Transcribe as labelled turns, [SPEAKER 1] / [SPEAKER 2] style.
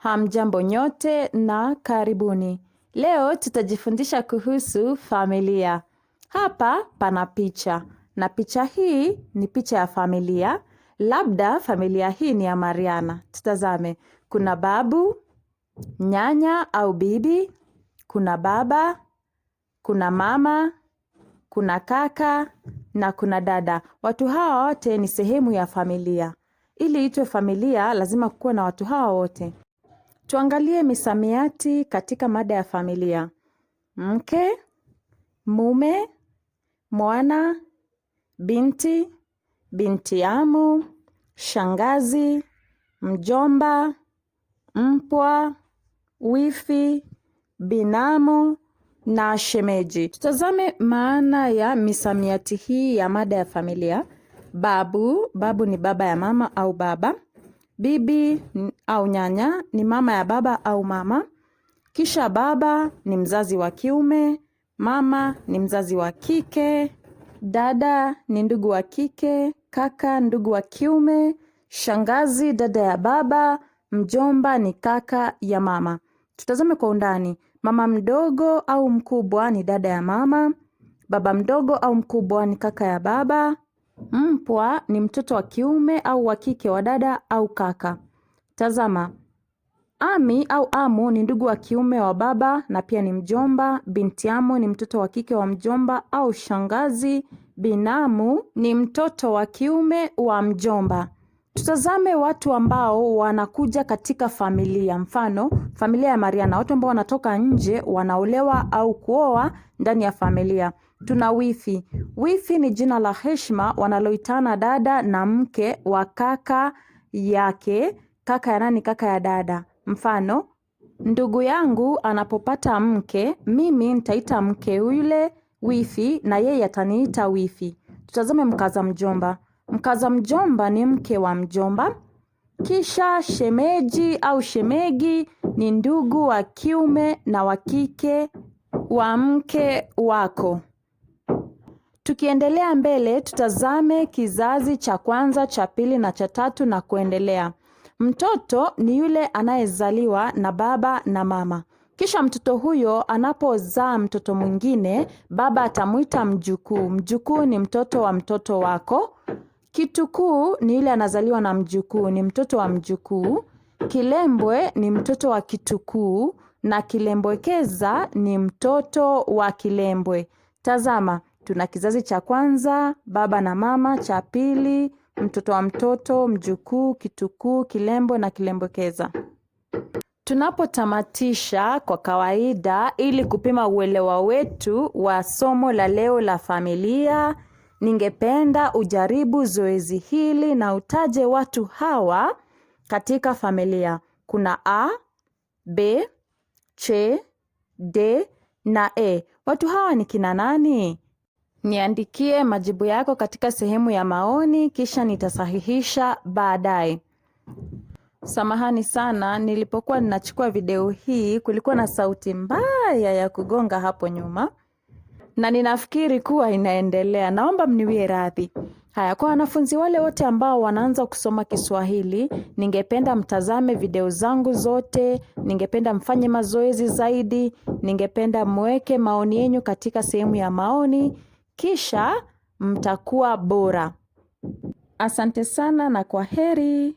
[SPEAKER 1] Hamjambo nyote na karibuni. Leo tutajifundisha kuhusu familia. Hapa pana picha. Na picha hii ni picha ya familia. Labda familia hii ni ya Mariana. Tutazame. Kuna babu, nyanya au bibi, kuna baba, kuna mama, kuna kaka na kuna dada. Watu hawa wote ni sehemu ya familia. Ili itwe familia lazima kuwe na watu hawa wote. Tuangalie misamiati katika mada ya familia. Mke, mume, mwana, binti, binti amu, shangazi, mjomba, mpwa, wifi, binamu na shemeji. Tutazame maana ya misamiati hii ya mada ya familia. Babu ni baba ya mama au baba. Bibi au nyanya ni mama ya baba au mama. Kisha baba ni mzazi wa kiume, mama ni mzazi wa kike, dada ni ndugu wa kike, kaka ndugu wa kiume, shangazi dada ya baba, mjomba ni kaka ya mama. Tutazame kwa undani. Mama mdogo au mkubwa ni dada ya mama, baba mdogo au mkubwa ni kaka ya baba. Mpwa ni mtoto wa kiume au wa kike wa dada au kaka. Tazama. Ami au amu ni ndugu wa kiume wa baba na pia ni mjomba. Binti amu ni mtoto wa kike wa mjomba au shangazi. Binamu ni mtoto wa kiume wa mjomba. Tutazame watu ambao wanakuja katika familia. Mfano, familia ya Mariana. Watu ambao wanatoka nje, wanaolewa au kuoa ndani ya familia. Tuna wifi. Wifi ni jina la heshima wanaloitana dada na mke wa kaka yake. Kaka ya nani? Kaka ya dada. Mfano, ndugu yangu anapopata mke, mimi nitaita mke yule wifi na yeye ataniita wifi. Tutazame mkaza mjomba. Mkaza mjomba ni mke wa mjomba. Kisha shemeji au shemegi ni ndugu wa kiume na wa kike wa mke wako. Tukiendelea mbele, tutazame kizazi cha kwanza, cha pili na cha tatu na kuendelea. Mtoto ni yule anayezaliwa na baba na mama. Kisha mtoto huyo anapozaa mtoto mwingine, baba atamuita mjukuu. Mjukuu ni mtoto wa mtoto wako. Kitukuu ni yule anazaliwa na mjukuu, ni mtoto wa mjukuu. Kilembwe ni mtoto wa kitukuu na kilembwekeza ni mtoto wa kilembwe. Tazama, tuna kizazi cha kwanza, baba na mama, cha pili, mtoto wa mtoto, mjukuu, kitukuu, kilembwe na kilembwekeza. Tunapotamatisha kwa kawaida ili kupima uelewa wetu wa somo la leo la familia, ningependa ujaribu zoezi hili na utaje watu hawa katika familia. Kuna A, B, C, D na E. Watu hawa ni kina nani? Niandikie majibu yako katika sehemu ya maoni, kisha nitasahihisha baadaye. Samahani sana, nilipokuwa ninachukua video hii kulikuwa na sauti mbaya ya kugonga hapo nyuma. Na ninafikiri kuwa inaendelea. Naomba mniwie radhi. Haya, kwa wanafunzi wale wote ambao wanaanza kusoma Kiswahili, ningependa mtazame video zangu zote, ningependa mfanye mazoezi zaidi, ningependa mweke maoni yenu katika sehemu ya maoni, kisha mtakuwa bora. Asante sana na kwaheri.